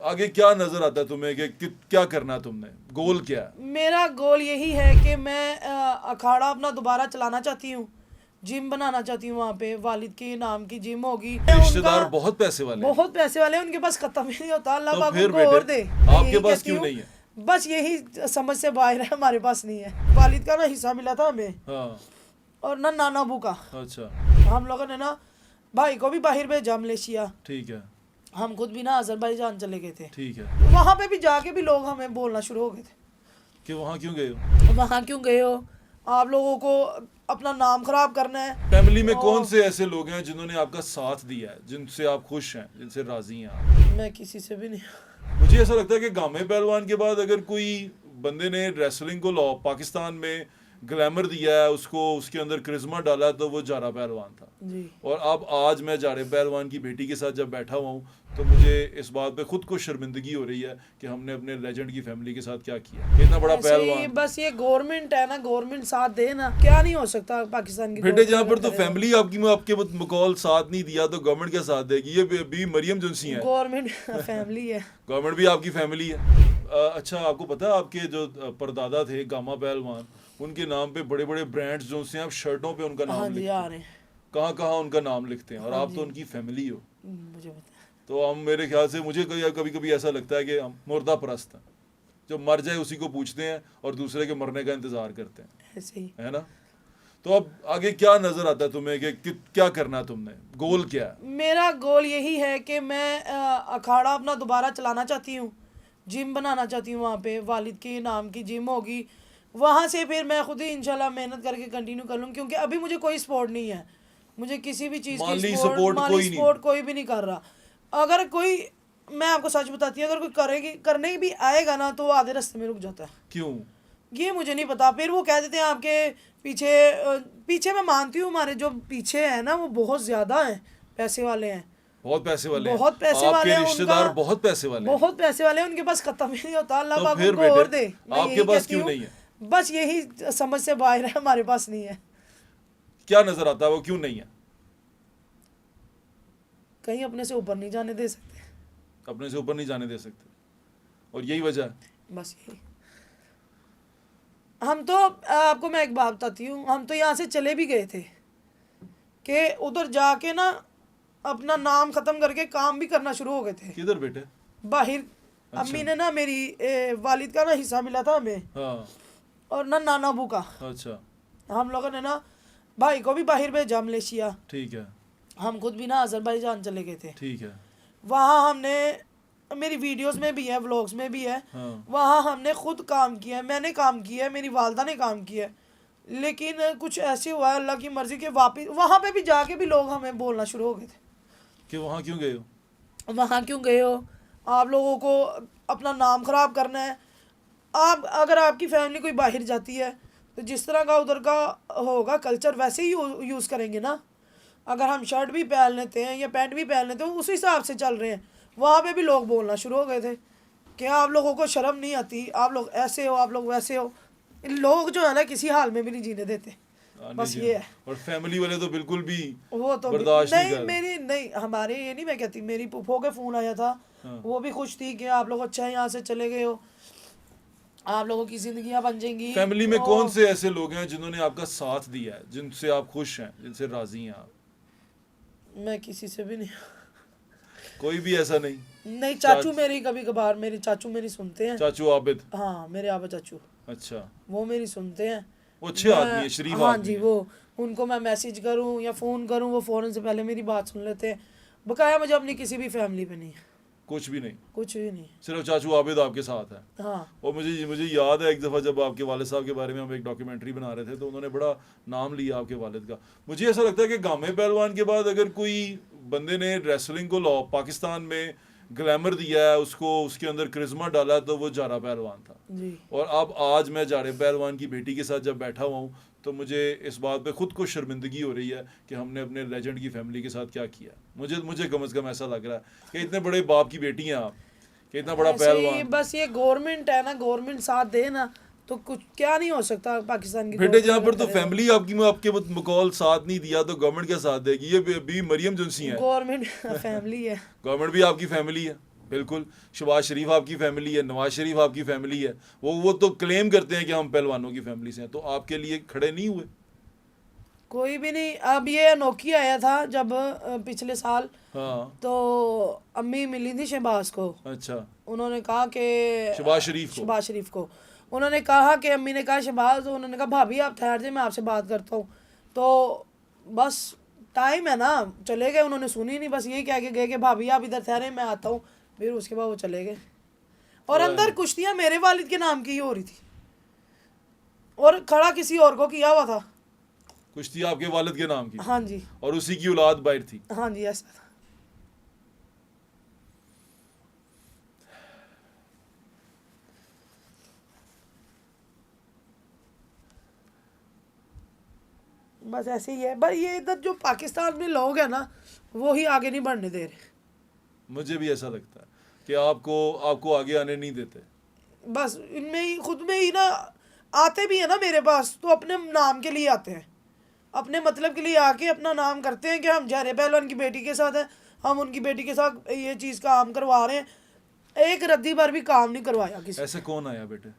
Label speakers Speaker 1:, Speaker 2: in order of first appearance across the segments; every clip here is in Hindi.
Speaker 1: आगे क्या नजर आता है तुम्हें कि क्या करना है तुमने, गोल क्या है?
Speaker 2: मेरा गोल यही है कि मैं अखाड़ा अपना दोबारा चलाना चाहती हूँ, जिम बनाना चाहती हूँ। वहाँ पे वालिद के नाम की जिम होगी।
Speaker 1: रिश्तेदार बहुत पैसे वाले हैं।
Speaker 2: बहुत पैसे वाले हैं, उनके पास खत्म ही नहीं होता। अल्लाह
Speaker 1: तो
Speaker 2: पाक
Speaker 1: फिर
Speaker 2: उनको
Speaker 1: बेटे,
Speaker 2: और दे। मैं
Speaker 1: आपके
Speaker 2: यही
Speaker 1: पास
Speaker 2: कहती
Speaker 1: क्यों
Speaker 2: हूँ,
Speaker 1: नहीं है?
Speaker 2: बस यही समझ से बाहर है, हमारे पास नहीं है। वालिद का ना हिस्सा मिला था हमें,
Speaker 1: हाँ,
Speaker 2: और ना नाना अबू का।
Speaker 1: अच्छा,
Speaker 2: हम लोगों ने ना भाई को भी बाहर भेजा, मलेशिया।
Speaker 1: ठीक है,
Speaker 2: हम खुद भी ना अजरबैजान चले गए थे।
Speaker 1: ठीक है।
Speaker 2: वहाँ पे भी जाके भी लोग हमें बोलना शुरू हो गए थे,
Speaker 1: कि वहाँ क्यों गए हो?
Speaker 2: वहाँ क्यों गए हो, आप लोगों को अपना नाम खराब करना है।
Speaker 1: फैमिली में
Speaker 2: और
Speaker 1: कौन से ऐसे लोग हैं जिन्होंने आपका साथ दिया है, जिनसे आप खुश हैं, जिनसे राजी हैं आप?
Speaker 2: मैं किसी से भी नहीं।
Speaker 1: मुझे ऐसा लगता है कि गामे पहलवान के बाद अगर कोई बंदे ने रेसलिंग को पाकिस्तान में ग्लैमर दिया है, उसको उसके अंदर करिश्मा डाला है, तो वो जारा पहलवान था।
Speaker 2: जी,
Speaker 1: और अब आज मैं जारे पहलवान की बेटी के साथ जब बैठा हुआ हूँ, तो मुझे इस बात पे खुद को शर्मिंदगी हो रही है कि हमने अपने लेजेंड की फैमिली के साथ क्या किया। इतना बड़ा
Speaker 2: ऐसे ही
Speaker 1: पहलवान।
Speaker 2: बस ये गवर्नमेंट है ना, गवर्नमेंट साथ दे ना, क्या नहीं हो सकता पाकिस्तान की
Speaker 1: बेटे, जहाँ पर
Speaker 2: government
Speaker 1: तो
Speaker 2: अगर करे
Speaker 1: फैमिली आपके बकौल साथ नहीं दिया, तो गवर्नमेंट क्या साथ देगी? ये भी मरियम जुनसी है।
Speaker 2: गवर्नमेंट फैमिली है।
Speaker 1: गवर्नमेंट भी आपकी फैमिली है। अच्छा, आपको पता है आपके जो परदादा थे गामा पहलवान, उनके नाम पे बड़े बड़े ब्रांड्स जो से आप शर्टों पे उनका
Speaker 2: हाँ
Speaker 1: नाम
Speaker 2: जी,
Speaker 1: लिखते
Speaker 2: आ
Speaker 1: हैं,
Speaker 2: रहे हैं।
Speaker 1: कहाँ कहाँ उनका नाम लिखते हैं, और
Speaker 2: हाँ
Speaker 1: आप
Speaker 2: जी,
Speaker 1: तो उनकी फैमिली हो।
Speaker 2: मुझे पता है।
Speaker 1: तो हम, मेरे ख्याल से मुझे कभी कभी ऐसा लगता है कि हम मुर्दा परस्त हैं, जो मर जाए उसी को पूछते हैं और दूसरे के मरने का इंतजार करते हैं,
Speaker 2: ऐसे ही
Speaker 1: है ना? तो अब आगे क्या नजर आता है तुम्हें कि क्या करना है तुमने, गोल क्या है?
Speaker 2: मेरा गोल यही है कि मैं अखाड़ा अपना दोबारा चलाना चाहती हूँ, जिम बनाना चाहती हूँ। वहाँ पे वालिद के नाम की जिम होगी। वहाँ से फिर मैं खुद ही इंशाल्लाह मेहनत करके कंटिन्यू कर लूँ, क्योंकि अभी मुझे कोई सपोर्ट नहीं है। मुझे किसी भी चीज़ की
Speaker 1: माली
Speaker 2: सपोर्ट,
Speaker 1: सपोर्ट
Speaker 2: माली
Speaker 1: कोई नहीं।
Speaker 2: सपोर्ट कोई भी नहीं कर रहा। अगर कोई, मैं आपको सच बताती हूँ, अगर कोई करेगी, करने भी आएगा ना, तो वो आधे रास्ते में रुक जाता है।
Speaker 1: क्यों?
Speaker 2: ये मुझे नहीं पता। फिर वो कह देते हैं आपके पीछे पीछे मैं मानती हूँ हमारे जो पीछे है ना, वो बहुत ज़्यादा हैं, पैसे वाले हैं,
Speaker 1: बहुत पैसे वाले हैं।
Speaker 2: बहुत पैसे वाले
Speaker 1: आपके
Speaker 2: हैं।
Speaker 1: रिश्तेदार
Speaker 2: उनका
Speaker 1: बहुत पैसे वाले हैं।
Speaker 2: बहुत पैसे वाले हैं, उनके पास खत्म ही नहीं होता। अल्लाह
Speaker 1: तो
Speaker 2: पाक
Speaker 1: फिर
Speaker 2: उनको
Speaker 1: बेटे,
Speaker 2: और दे। मैं
Speaker 1: आपके
Speaker 2: यही
Speaker 1: पास
Speaker 2: कहती
Speaker 1: क्यों
Speaker 2: हूँ,
Speaker 1: नहीं है?
Speaker 2: बस यही समझ से बाहर है, हमारे पास नहीं है।
Speaker 1: क्या नजर आता है वो क्यों नहीं है?
Speaker 2: कहीं अपने से ऊपर नहीं जाने दे सकते,
Speaker 1: अपने से ऊपर नहीं जाने दे सकते, और यही वजह है।
Speaker 2: बस यही। हम तो आपको मैं एक बात बताती हूँ, हम तो यहाँ से चले भी गए थे कि उधर जाके ना अपना नाम ख़त्म करके काम भी करना शुरू हो गए थे
Speaker 1: किधर बेटे?
Speaker 2: बाहर। अम्मी ने ना मेरी वालिद का ना हिस्सा मिला था हमें,
Speaker 1: हाँ,
Speaker 2: और ना नाना अबू का।
Speaker 1: अच्छा,
Speaker 2: हम लोगों ने ना भाई को भी बाहर भेजा, मलेशिया।
Speaker 1: ठीक है,
Speaker 2: हम खुद भी ना अजरबैजान चले गए थे।
Speaker 1: ठीक है,
Speaker 2: वहाँ हमने, मेरी वीडियोस में भी है, व्लॉग्स में भी है,
Speaker 1: हाँ।
Speaker 2: वहाँ हमने खुद काम किया है, मैंने काम किया है, मेरी वालदा ने काम किया है। लेकिन कुछ ऐसे हुआ है अल्लाह की मर्जी के, वापिस वहाँ पे भी जाके भी लोग हमें बोलना शुरू हो गए थे,
Speaker 1: कि वहाँ क्यों गए हो?
Speaker 2: वहाँ क्यों गए हो, आप लोगों को अपना नाम खराब करना है। आप, अगर आपकी फैमिली कोई बाहर जाती है, तो जिस तरह का उधर का होगा कल्चर, वैसे ही यूज़ करेंगे ना। अगर हम शर्ट भी पहन लेते हैं या पैंट भी पहन लेते हैं, उस हिसाब से चल रहे हैं। वहाँ पे भी लोग बोलना शुरू हो गए थे कि आप लोगों को शर्म नहीं आती, आप लोग ऐसे हो, आप लोग वैसे हो। लोग जो है ना, किसी हाल में भी नहीं जीने देते, बस ये है।
Speaker 1: और फैमिली वाले तो बिल्कुल भी
Speaker 2: वो तो
Speaker 1: बर्दाश्त नहीं
Speaker 2: नहीं,
Speaker 1: कर।
Speaker 2: मेरी नहीं, हमारे ये नहीं, मैं कहती, मेरी पुप्पो के फ़ोन आया था,
Speaker 1: हाँ।
Speaker 2: वो भी खुश थी कि आप लोग अच्छा है यहाँ से चले गए हो, आप लोगों की जिंदगियां बन जाएंगी।
Speaker 1: फैमिली में
Speaker 2: और
Speaker 1: कौन से ऐसे लोग हैं जिन्होंने आपका साथ दिया है, जिनसे आप खुश हैं, जिनसे राजी हैं आप?
Speaker 2: मैं किसी से भी नहीं।
Speaker 1: कोई भी ऐसा नहीं?
Speaker 2: नहीं, चाचू मेरी कभी कभार, मेरे चाचू मेरी सुनते हैं।
Speaker 1: चाचू आबिद?
Speaker 2: हाँ, मेरे आबा चाचू,
Speaker 1: अच्छा,
Speaker 2: वो मेरी सुनते हैं।
Speaker 1: वो अच्छे आदमी है, शरीफ
Speaker 2: हाँ
Speaker 1: आदमी
Speaker 2: जी,
Speaker 1: है।
Speaker 2: वो, उनको मैं मैसेज करूँ या फ़ोन करूँ, वो फ़ौरन से पहले मेरी बात सुन लेते हैं। बकाया मुझे अपनी किसी भी फैमिली पे नहीं है,
Speaker 1: कुछ भी नहीं,
Speaker 2: कुछ भी नहीं।
Speaker 1: सिर्फ चाचू आबिद आपके साथ है।
Speaker 2: हाँ,
Speaker 1: और मुझे याद है एक दफ़ा जब आपके वालिद साहब के बारे में हम एक डॉक्यूमेंट्री बना रहे थे, तो उन्होंने बड़ा नाम लिया आपके वालिद का। मुझे ऐसा लगता है कि गामे पहलवान के बाद अगर कोई बंदे ने रेसलिंग को पाकिस्तान में ग्लैमर दिया है, उसको उसके अंदर करिश्मा डाला है, तो वो जारा पहलवान था।
Speaker 2: जी,
Speaker 1: और अब आज मैं जारे पहलवान की बेटी के साथ जब बैठा हुआ हूँ, तो मुझे इस बात पे खुद को शर्मिंदगी हो रही है कि हमने अपने लेजेंड की फैमिली के साथ क्या किया। मुझे कम से कम ऐसा लग रहा है कि इतने बड़े बाप की बेटी हैं आप, कि इतना बड़ा
Speaker 2: ऐसे ही
Speaker 1: पहलवान।
Speaker 2: बस ये गवर्नमेंट है ना, गवर्नमेंट साथ दे ना, तो कुछ क्या नहीं हो सकता पाकिस्तान की
Speaker 1: बेटे, जहाँ पर
Speaker 2: government
Speaker 1: तो
Speaker 2: अगर करे
Speaker 1: फैमिली आपके बकौल साथ नहीं दिया, तो गवर्नमेंट क्या साथ देगी? ये भी मरियम जुनसी है।
Speaker 2: गवर्नमेंट फैमिली है।
Speaker 1: गवर्नमेंट भी आपकी फैमिली है। बिल्कुल, शहबाज शरीफ आपकी फैमिली है, नवाज शरीफ आपकी फैमिली है, वो तो क्लेम करते हैं कि हम पहलवानों की फैमिली से हैं, तो आपके लिए खड़े नहीं हुए?
Speaker 2: कोई भी नहीं। अब ये अनोखी आया था जब पिछले साल,
Speaker 1: हाँ।
Speaker 2: तो अम्मी मिली थी शहबाज को।
Speaker 1: अच्छा।
Speaker 2: उन्होंने कहा कि
Speaker 1: शहबाज शरीफ को?
Speaker 2: शहबाज शरीफ को उन्होंने कहा कि अम्मी ने कहा शहबाज, तो उन्होंने कहा भाभी आप ठहर जाए, मैं आपसे बात करता हूँ। तो बस टाइम है ना, चले गए। उन्होंने सुनी नहीं, बस यही कह के गए कि भाभी आप इधर ठहरे, मैं आता हूँ। फिर उसके बाद वो चले गए। और अंदर कुश्तियाँ मेरे वालिद के नाम की ही हो रही थी, और खड़ा किसी और को किया हुआ था।
Speaker 1: कुश्ती आपके वालिद के नाम की?
Speaker 2: हाँ जी।
Speaker 1: और उसी की औलाद बाहर थी?
Speaker 2: हाँ जी, ऐसा था। बस ऐसे ही है। बस ये इधर जो पाकिस्तान में लोग हैं ना, वो ही आगे नहीं बढ़ने दे रहे।
Speaker 1: मुझे भी ऐसा लगता है कि आपको आगे आने नहीं देते।
Speaker 2: बस इनमें ही, खुद में ही ना, आते भी है ना मेरे पास, तो अपने नाम के लिए आते हैं, अपने मतलब के लिए आके अपना नाम करते हैं कि हम जहरे पहलवान की बेटी के साथ हैं, हम उनकी बेटी के साथ ये चीज़ काम करवा रहे हैं। एक रद्दी बार भी काम नहीं करवाया किसी।
Speaker 1: ऐसे कौन आया बेटे?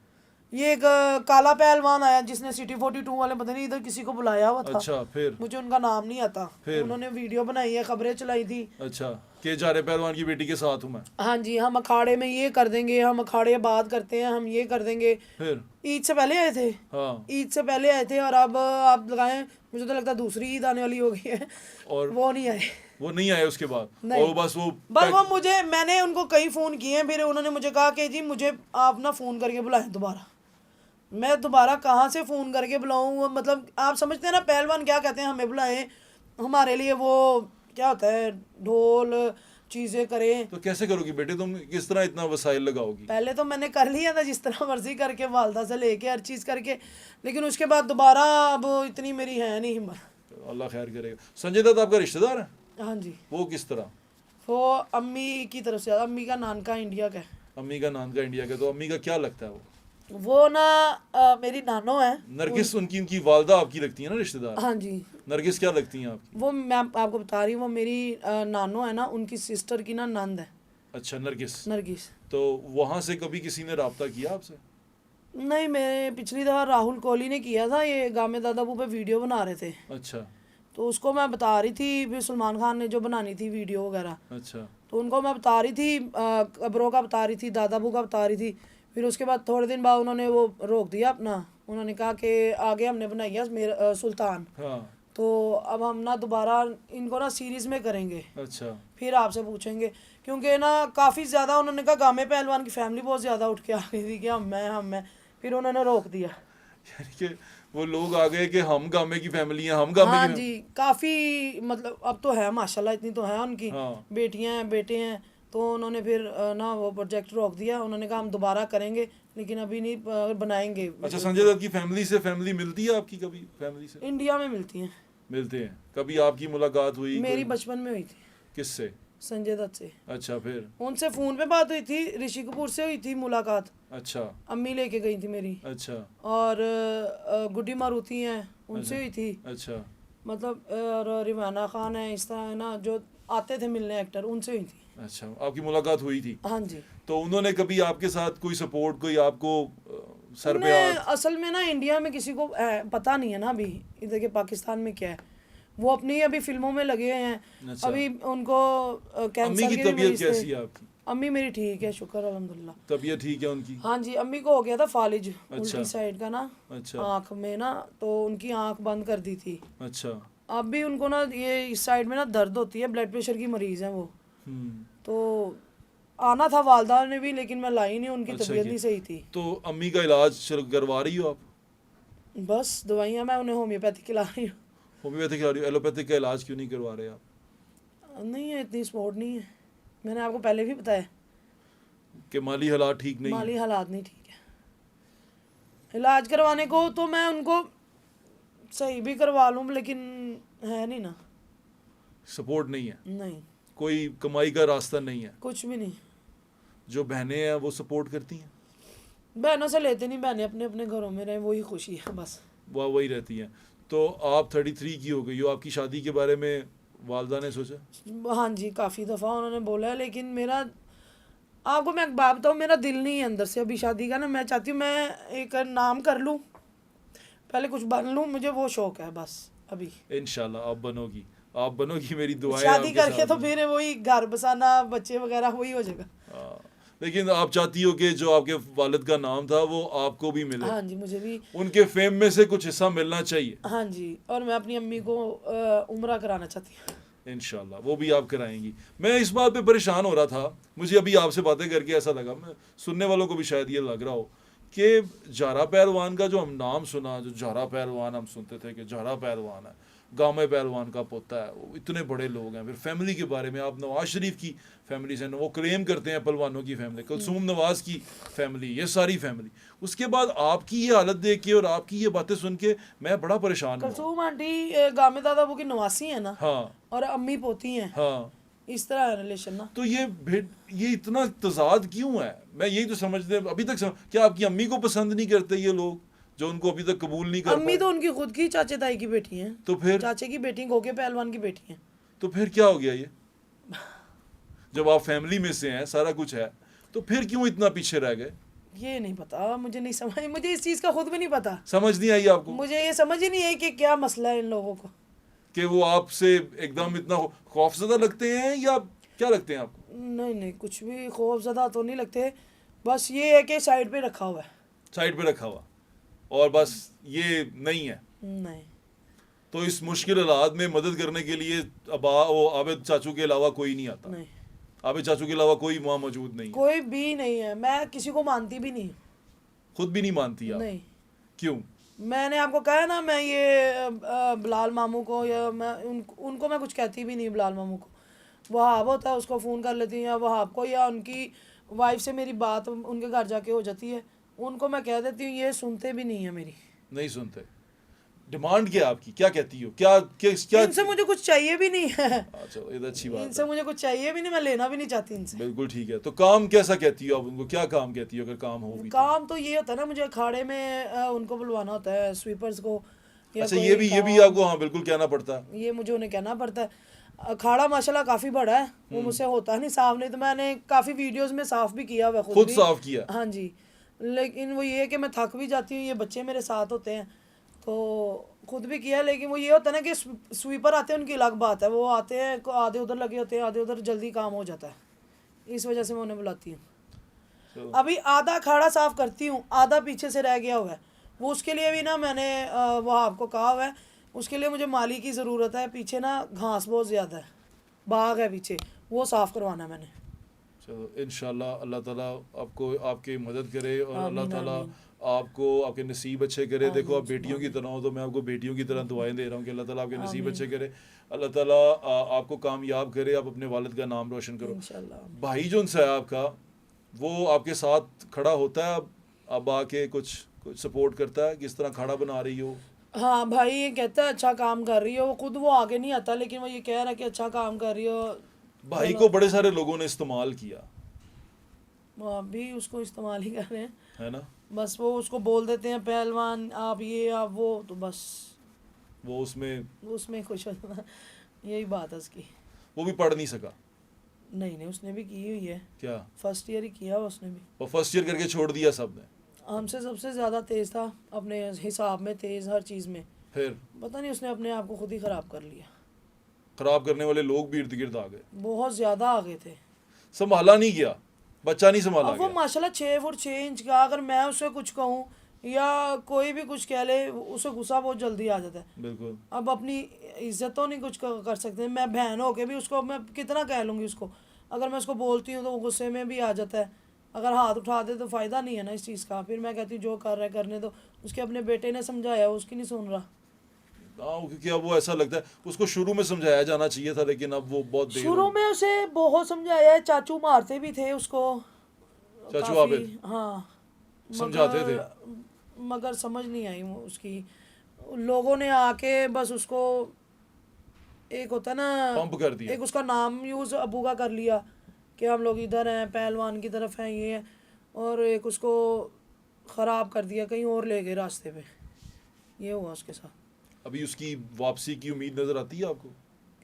Speaker 2: ये एक काला पहलवान आया जिसने सिटी 42 वाले पता नहीं इधर किसी को बुलाया हुआ था।
Speaker 1: अच्छा, फिर?
Speaker 2: मुझे उनका नाम नहीं आता।
Speaker 1: फिर?
Speaker 2: उन्होंने वीडियो बनाई है, खबरें चलाई थी।
Speaker 1: अच्छा, के जारे पहलवान की बेटी के साथ हूँ मैं?
Speaker 2: हाँ जी, हम अखाड़े में ये कर देंगे, हम अखाड़े बात करते हैं, हम ये कर देंगे।
Speaker 1: फिर?
Speaker 2: ईद से पहले आए थे।
Speaker 1: हाँ।
Speaker 2: ईद से पहले आए थे, और अब आप लगाएं, मुझे तो लगता है दूसरी ईद आने वाली हो गई है,
Speaker 1: और
Speaker 2: वो नहीं आए।
Speaker 1: वो नहीं आए उसके बाद?
Speaker 2: नहीं।
Speaker 1: और बस
Speaker 2: वो मुझे, मैंने उनको कई फ़ोन किए हैं, फिर उन्होंने मुझे कहा कि जी मुझे आप ना फ़ोन करके बुलाएं दोबारा। मैं दोबारा कहाँ से फ़ोन करके बुलाऊँ? मतलब आप समझते हैं ना, पहलवान क्या कहते हैं, हमें बुलाएं, हमारे लिए वो क्या होता है, ढोल चीज़ें करें।
Speaker 1: तो कैसे करोगी बेटे, तुम किस तरह इतना वसाइल लगाओगी?
Speaker 2: पहले तो मैंने कर लिया था जिस तरह मर्जी करके, वालदा से लेके हर चीज़ करके, लेकिन उसके बाद दोबारा अब इतनी मेरी है नहीं हिम्मत।
Speaker 1: अल्लाह खैर करेगा। संजय दत्त आपका रिश्तेदार है?
Speaker 2: हाँ जी।
Speaker 1: वो किस तरह?
Speaker 2: वो अम्मी की तरफ से, अम्मी का नानका इंडिया का है।
Speaker 1: अम्मी का नाम का इंडिया का, तो अम्मी का क्या लगता है?
Speaker 2: वो ना मेरी नानो है।
Speaker 1: नरगिस उनकी वालदा आपकी लगती है ना रिश्तेदार?
Speaker 2: हाँ जी।
Speaker 1: नरगिस क्या लगती हैं आपकी?
Speaker 2: वो मैं आपको बता रही हूँ, वो मेरी नानो है ना, उनकी सिस्टर की ना नंद है।
Speaker 1: अच्छा, नरगिस।
Speaker 2: नरगिस।
Speaker 1: तो वहाँ से कभी किसी ने रब्ता किया आपसे?
Speaker 2: नहीं, मैं पिछली दफ़ा राहुल कोहली ने किया था, ये गामे दादाबू पे वीडियो बना रहे थे,
Speaker 1: अच्छा।
Speaker 2: तो उसको मैं बता रही थी, फिर सलमान खान ने जो बनानी थी वीडियो वगैरह,
Speaker 1: अच्छा।
Speaker 2: तो उनको मैं बता रही थी, कब्रों का बता रही थी, दादाबू का बता रही थी। फिर उसके बाद थोड़े दिन बाद उन्होंने वो रोक दिया अपना। उन्होंने कहा कि आगे हमने बनाई है मेरा सुल्तान,
Speaker 1: हाँ।
Speaker 2: तो अब हम ना दोबारा इनको ना सीरीज़ में करेंगे,
Speaker 1: अच्छा।
Speaker 2: फिर आपसे पूछेंगे। क्योंकि ना काफ़ी ज़्यादा उन्होंने कहा, गामे पहलवान की फैमिली बहुत ज़्यादा उठ के आ गई थी कि हम मैं, फिर उन्होंने रोक दिया।
Speaker 1: यानी कि वो लोग आ गए कि हम गामे की फैमिली हैं, हम गामे
Speaker 2: हाँ
Speaker 1: की
Speaker 2: जी, काफ़ी मतलब अब तो है माशाल्लाह, इतनी तो है उनकी
Speaker 1: हाँ।
Speaker 2: बेटियां हैं, बेटे हैं। तो उन्होंने फिर ना वो प्रोजेक्ट रोक दिया। उन्होंने कहा हम दोबारा करेंगे, लेकिन अभी नहीं, बनाएंगे।
Speaker 1: अच्छा, संजय दत्त की फैमिली से फैमिली मिलती है आपकी कभी? फैमिली से
Speaker 2: इंडिया में मिलती हैं।
Speaker 1: मिलते हैं? कभी आपकी मुलाकात हुई?
Speaker 2: मेरी बचपन में हुई थी
Speaker 1: किससे?
Speaker 2: संजय दत्त से।
Speaker 1: अच्छा, फिर?
Speaker 2: उनसे फ़ोन पे बात हुई थी, ऋषि कपूर से हुई थी मुलाकात।
Speaker 1: अच्छा।
Speaker 2: अम्मी लेके गई थी मेरी।
Speaker 1: अच्छा।
Speaker 2: और गुड्डी मारुति हैं, उनसे हुई थी।
Speaker 1: अच्छा।
Speaker 2: मतलब और रिवाना खान है, इस तरह है ना, जो आते थे मिलने एक्टर, उनसे हुई थी।
Speaker 1: अच्छा, आपकी मुलाकात हुई थी?
Speaker 2: हाँ जी।
Speaker 1: तो उन्होंने कभी आपके साथ कोई सपोर्ट, कोई आपको सर पे
Speaker 2: उन्हें असल में ना इंडिया में किसी को पता नहीं है ना अभी इधर के पाकिस्तान में क्या है। वो अपनी अभी फिल्मों में लगे हुए हैं।
Speaker 1: अच्छा।
Speaker 2: अभी उनको
Speaker 1: अम्मी
Speaker 2: कैंसर
Speaker 1: की
Speaker 2: की
Speaker 1: तबीयत
Speaker 2: बीमारी
Speaker 1: कैसी
Speaker 2: से।
Speaker 1: है आपकी?
Speaker 2: अम्मी मेरी ठीक है, शुक्र अल्हम्दुलिल्लाह।
Speaker 1: तबीयत ठीक है उनकी?
Speaker 2: हाँ जी, अम्मी को हो गया था फालिज,
Speaker 1: अच्छा।
Speaker 2: उल्टी साइड का ना,
Speaker 1: अच्छा।
Speaker 2: आँख में ना, तो उनकी आँख बंद कर दी थी।
Speaker 1: अच्छा।
Speaker 2: अब भी उनको ना ये इस साइड में ना दर्द होती है, ब्लड प्रेशर की मरीज़ हैं वो। तो आना था वालदा ने भी, लेकिन मैं लाई नहीं, उनकी
Speaker 1: अच्छा
Speaker 2: तबीयत
Speaker 1: की।
Speaker 2: नहीं सही थी।
Speaker 1: तो अम्मी का इलाज करवा रही हो आप?
Speaker 2: बस दवाइयाँ मैं उन्हें होम्योपैथिक खिला रही हूँ।
Speaker 1: होम्योपैथिक खिला रही हो? एलोपैथिक का इलाज क्यों नहीं करवा रहे आप?
Speaker 2: नहीं है, इतनी सपोर्ट नहीं है, मैंने आपको पहले भी बताया
Speaker 1: कि माली हालात ठीक नहीं
Speaker 2: माली हालात नहीं ठीक है। इलाज करवाने को तो मैं उनको सही भी करवा लूँ, लेकिन है नहीं ना,
Speaker 1: सपोर्ट नहीं है?
Speaker 2: नहीं,
Speaker 1: कोई कमाई का रास्ता नहीं है?
Speaker 2: कुछ भी नहीं।
Speaker 1: जो बहनें हैं वो सपोर्ट करती हैं?
Speaker 2: बहनों से लेते नहीं, बहनें अपने अपने घरों में रहे, वही खुशी है बस।
Speaker 1: वह वही रहती हैं। तो आप 33 की हो गई हो, आपकी शादी के बारे में वालदा ने सोचा?
Speaker 2: हाँ जी, काफ़ी दफ़ा उन्होंने बोला है, लेकिन मेरा आपको मैं एक बात बताऊँ, मेरा दिल नहीं है अंदर से अभी शादी का ना। मैं चाहती हूँ मैं एक नाम कर लूँ, पहले कुछ बन लूँ, मुझे वो शौक है बस अभी।
Speaker 1: इंशाल्लाह आप बनोगी, मेरी दुआएं
Speaker 2: शादी
Speaker 1: आपके
Speaker 2: करके
Speaker 1: साथ
Speaker 2: तो
Speaker 1: हैं।
Speaker 2: फिर वही घर बसाना, बच्चे वगैरह वही हो जाएगा।
Speaker 1: हाँ, लेकिन आप चाहती हो कि जो आपके वालिद का नाम था वो आपको भी मिले,
Speaker 2: हाँ जी, मुझे भी।
Speaker 1: उनके फेम में से कुछ हिस्सा मिलना चाहिए।
Speaker 2: हाँ जी, और मैं अपनी अम्मी को उम्रा कराना चाहती हूँ।
Speaker 1: इंशाल्लाह वो भी आप कराएंगी। मैं इस बात पे परेशान हो रहा था, मुझे अभी आपसे बातें करके ऐसा लगा, मैं सुनने वालों को भी शायद ये लग रहा हो कि जारा पहलवान का जो हम नाम सुना, जो जारा पहलवान हम सुनते थे कि जारा पहलवान है, गामे पहलवान का पोता है, वो इतने बड़े लोग हैं। फिर फैमिली के बारे में आप नवाज शरीफ की फैमिली से, वो क्लेम करते हैं पहलवानों की फैमिली, कुलसूम नवाज की फैमिली, ये सारी फैमिली। उसके बाद आपकी ये हालत देख के और आपकी ये बातें सुन के मैं बड़ा परेशान हुआ।
Speaker 2: कुलसूम आंटी गामे दादा वो की नवासी है ना,
Speaker 1: हाँ
Speaker 2: और अम्मी पोती हैं,
Speaker 1: हाँ,
Speaker 2: इस तरह है रिलेशन ना।
Speaker 1: तो ये इतना तजाद क्यों है? मैं यही तो समझते अभी तक क्या आपकी अम्मी को पसंद नहीं करते ये लोग जो उनको अभी तक कबूल नहीं कर
Speaker 2: अम्मी
Speaker 1: पाए?
Speaker 2: तो उनकी खुद की चाचे ताई की बेटी हैं,
Speaker 1: तो फिर
Speaker 2: चाचे की बेटी गोके पहलवान की बेटी हैं।
Speaker 1: तो फिर क्या हो गया ये? जब आप फैमिली में से हैं, सारा कुछ है, तो फिर क्यों इतना पीछे रह गए?
Speaker 2: ये नहीं पता, मुझे नहीं समझ, मुझे इस चीज़ का खुद भी नहीं पता।
Speaker 1: समझ नहीं आई आपको
Speaker 2: मुझे ये समझ ही नहीं है कि क्या मसला है इन लोगों को।
Speaker 1: कि वो आपसे एकदम इतना खौफजदा लगते हैं या क्या लगते हैं आपको?
Speaker 2: नहीं नहीं, कुछ भी खौफजदा तो नहीं लगते, बस ये है कि साइड पे रखा हुआ है।
Speaker 1: साइड पे रखा हुआ और बस, ये नहीं है।
Speaker 2: नहीं,
Speaker 1: तो इस मुश्किल हालात में मदद करने के लिए वो आबिद चाचू के अलावा कोई नहीं आता?
Speaker 2: नहीं,
Speaker 1: आबिद चाचू के अलावा कोई वहाँ मौजूद नहीं है?
Speaker 2: कोई भी नहीं है। मैं किसी को मानती भी नहीं।
Speaker 1: खुद भी नहीं मानती आप?
Speaker 2: नहीं,
Speaker 1: क्यों?
Speaker 2: मैंने आपको कहा ना, मैं ये बिलाल मामू को या मैं उनको मैं कुछ कहती भी नहीं। बिलाल मामू को वहाब होता है, उसको फ़ोन कर लेती हूँ, या वहाब को, या उनकी वाइफ से मेरी बात उनके घर जाके हो जाती है, उनको मैं कह देती हूँ, ये सुनते भी नहीं है मेरी।
Speaker 1: नहीं सुनते? डिमांड क्या आपकी, क्या कहती हो, क्या क्या क्या?
Speaker 2: इनसे मुझे कुछ चाहिए भी नहीं है।
Speaker 1: अच्छा, ये तो अच्छी बात
Speaker 2: इनसे
Speaker 1: है।
Speaker 2: मुझे कुछ चाहिए भी नहीं, मैं लेना भी नहीं चाहती इनसे।
Speaker 1: बिल्कुल ठीक है। तो काम कैसा कहती हो आप उनको, क्या काम कहती हो अगर काम हो भी तो?
Speaker 2: काम तो ये होता है ना, मुझे अखाड़े में उनको बुलवाना होता है, स्वीपर्स को, या
Speaker 1: अच्छा,
Speaker 2: कोई
Speaker 1: ये भी
Speaker 2: काम।
Speaker 1: आपको हाँ बिल्कुल कहना पड़ता है।
Speaker 2: ये मुझे उन्हें कहना पड़ता है। अखाड़ा माशाल्लाह काफ़ी बड़ा है, वो मुझसे होता नहीं साफ, नहीं तो मैंने काफ़ी वीडियोस में साफ भी किया हुआ है,
Speaker 1: खुद
Speaker 2: भी
Speaker 1: साफ किया?
Speaker 2: हाँ जी। लेकिन वो ये है कि मैं थक भी जाती हूँ, ये बच्चे मेरे साथ होते हैं तो खुद भी किया। लेकिन वो ये होता है ना कि स्वीपर आते हैं, उनकी अलग बात है, वो आते हैं आधे उधर लगे होते हैं, आधे उधर, जल्दी काम हो जाता है, इस वजह से मैं उन्हें बुलाती हूँ।
Speaker 1: चलो,
Speaker 2: अभी आधा अखाड़ा साफ करती हूँ, आधा पीछे से रह गया हुआ है, वो उसके लिए भी ना मैंने वो आपको कहा हुआ है, उसके लिए मुझे माली की ज़रूरत है। पीछे ना घास बहुत ज़्यादा है, बाग है पीछे, वो साफ़ करवाना है मैंने।
Speaker 1: चलो इंशाल्लाह अल्लाह ताला आपको आपकी मदद करे और अल्लाह
Speaker 2: आमीन
Speaker 1: ताला
Speaker 2: आमीन
Speaker 1: आपको आपके नसीब अच्छे करे। देखो आप
Speaker 2: आमीन
Speaker 1: बेटियों की तरह हो, तो मैं आपको बेटियों की तरह दुआएं दे रहा हूँ कि अल्लाह ताला आपके नसीब
Speaker 2: आमीन
Speaker 1: अच्छे करे, अल्लाह ताला आपको कामयाब करे, आप अपने वालिद का नाम रोशन करो।
Speaker 2: इंशाल्लाह।
Speaker 1: भाई जो है आपका, वो आपके साथ खड़ा होता है? अब आके कुछ कुछ सपोर्ट करता है? किस तरह खाना बना रही हो?
Speaker 2: हाँ भाई, ये कहता है अच्छा काम कर रही हो, वो खुद वो आगे नहीं आता, लेकिन वो ये कह रहा है कि अच्छा काम कर रही हो।
Speaker 1: भाई को बड़े सारे लोगों ने इस्तेमाल किया
Speaker 2: वो आप भी उसको इस्तेमाल ही कर रहे हैं,
Speaker 1: है ना?
Speaker 2: बस वो उसको बोल देते हैं पहलवान, आप ये आप वो, तो बस
Speaker 1: वो
Speaker 2: उसमें खुश होना, यही बात है उसकी।
Speaker 1: वो भी पढ़ नहीं सका?
Speaker 2: नहीं नहीं, उसने भी की हुई है,
Speaker 1: क्या?
Speaker 2: फर्स्ट ईयर ही किया उसने भी।
Speaker 1: और फर्स्ट ईयर करके छोड़ दिया सब ने?
Speaker 2: हमसे सबसे ज़्यादा तेज़ था, अपने हिसाब में तेज़, हर चीज़ में।
Speaker 1: फिर
Speaker 2: पता नहीं, उसने अपने आप को खुद ही ख़राब कर लिया।
Speaker 1: खराब करने वाले लोग भी इर्द गिर्द आ गए,
Speaker 2: बहुत ज़्यादा आगे थे।
Speaker 1: संभाला नहीं गया, बच्चा नहीं संभाला
Speaker 2: अब वो
Speaker 1: गया।
Speaker 2: माशाल्लाह 6 फुट 6 इंच का, अगर मैं उसे कुछ कहूँ या कोई भी कुछ कह ले, उसे गुस्सा बहुत जल्दी आ जाता है।
Speaker 1: बिल्कुल।
Speaker 2: अब अपनी इज्जत तो नहीं कुछ कर सकते, मैं बहन हो के भी उसको मैं कितना कह लूँगी उसको, अगर मैं उसको बोलती हूँ तो वो गुस्से में भी आ जाता है। अगर हाथ उठा दे तो फ़ायदा नहीं है ना इस चीज़ का, फिर मैं कहती हूँ जो कर रहा है करने दो। उसके अपने बेटे ने समझाया, उसकी नहीं सुन रहा।
Speaker 1: हाँ, क्योंकि अब वो ऐसा लगता है उसको शुरू में समझाया जाना चाहिए था, लेकिन अब वो बहुत देर
Speaker 2: शुरू
Speaker 1: हो
Speaker 2: में उसे बहुत समझाया है, चाचू मारते भी थे उसको
Speaker 1: चाचू
Speaker 2: काफ़ी,
Speaker 1: आबिद
Speaker 2: हाँ,
Speaker 1: समझाते थे?
Speaker 2: मगर समझ नहीं आई वो उसकी। लोगों ने आके बस उसको, एक होता ना,
Speaker 1: पंप कर दिया।
Speaker 2: एक उसका नाम यूज़ अबू का कर लिया कि हम लोग इधर हैं, पहलवान की तरफ हैं, ये है, और एक उसको ख़राब कर दिया, कहीं और ले गए रास्ते पे। ये हुआ उसके साथ।
Speaker 1: अभी उसकी वापसी की उम्मीद नजर आती है आपको?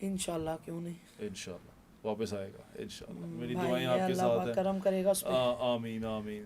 Speaker 2: इंशाल्लाह, क्यों नहीं।
Speaker 1: इंशाल्लाह। वापस आएगा इंशाल्लाह। मेरी
Speaker 2: भाई,
Speaker 1: दुआएं
Speaker 2: ये
Speaker 1: आपके
Speaker 2: अल्लाह
Speaker 1: साथ
Speaker 2: पाक
Speaker 1: हैं।
Speaker 2: करम करेगा उस पे।
Speaker 1: आमीन आमीन।